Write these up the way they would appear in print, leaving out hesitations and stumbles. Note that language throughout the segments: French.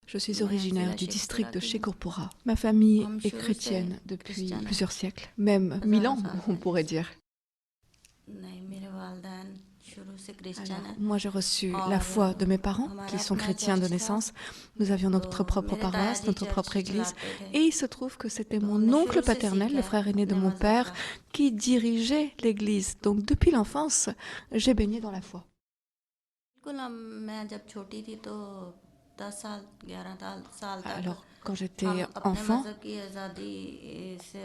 Je suis originaire du district de Shekhurpura. Ma famille est chrétienne depuis plusieurs siècles, même 1000 ans, on pourrait dire. Alors, moi, j'ai reçu la foi de mes parents, qui sont chrétiens de naissance. Nous avions notre propre paroisse, notre propre église. Et il se trouve que c'était mon oncle paternel, le frère aîné de mon père, qui dirigeait l'église. Donc, depuis l'enfance, j'ai baigné dans la foi. Alors, quand j'étais enfant,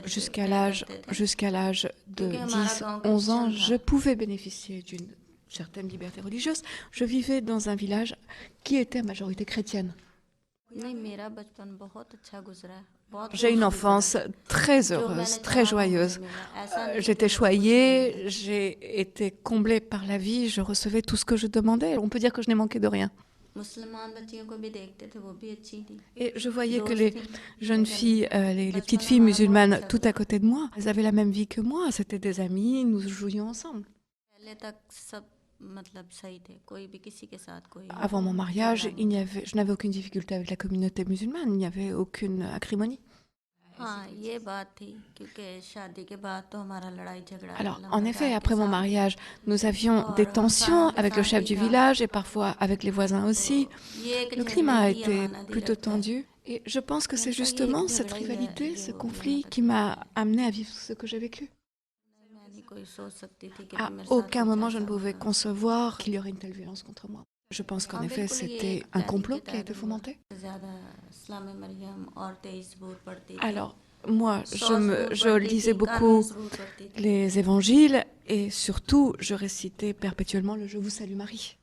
jusqu'à l'âge de 10, 11 ans, je pouvais bénéficier d'une certaine liberté religieuse. Je vivais dans un village qui était à majorité chrétienne. J'ai une enfance très heureuse, très joyeuse. J'étais choyée, j'ai été comblée par la vie, je recevais tout ce que je demandais. On peut dire que je n'ai manqué de rien. Et je voyais que les jeunes filles, les petites filles musulmanes tout à côté de moi, elles avaient la même vie que moi. C'était des amies, nous jouions ensemble. Avant mon mariage, je n'avais aucune difficulté avec la communauté musulmane, il n'y avait aucune acrimonie. Alors, en effet, après mon mariage, nous avions des tensions avec le chef du village et parfois avec les voisins aussi. Le climat a été plutôt tendu et je pense que c'est justement cette rivalité, ce conflit qui m'a amené à vivre ce que j'ai vécu. À aucun moment je ne pouvais concevoir qu'il y aurait une telle violence contre moi. Je pense qu'en effet, c'était un complot qui a été fomenté. Alors, moi, je lisais beaucoup les évangiles et surtout, je récitais perpétuellement le Je vous salue Marie.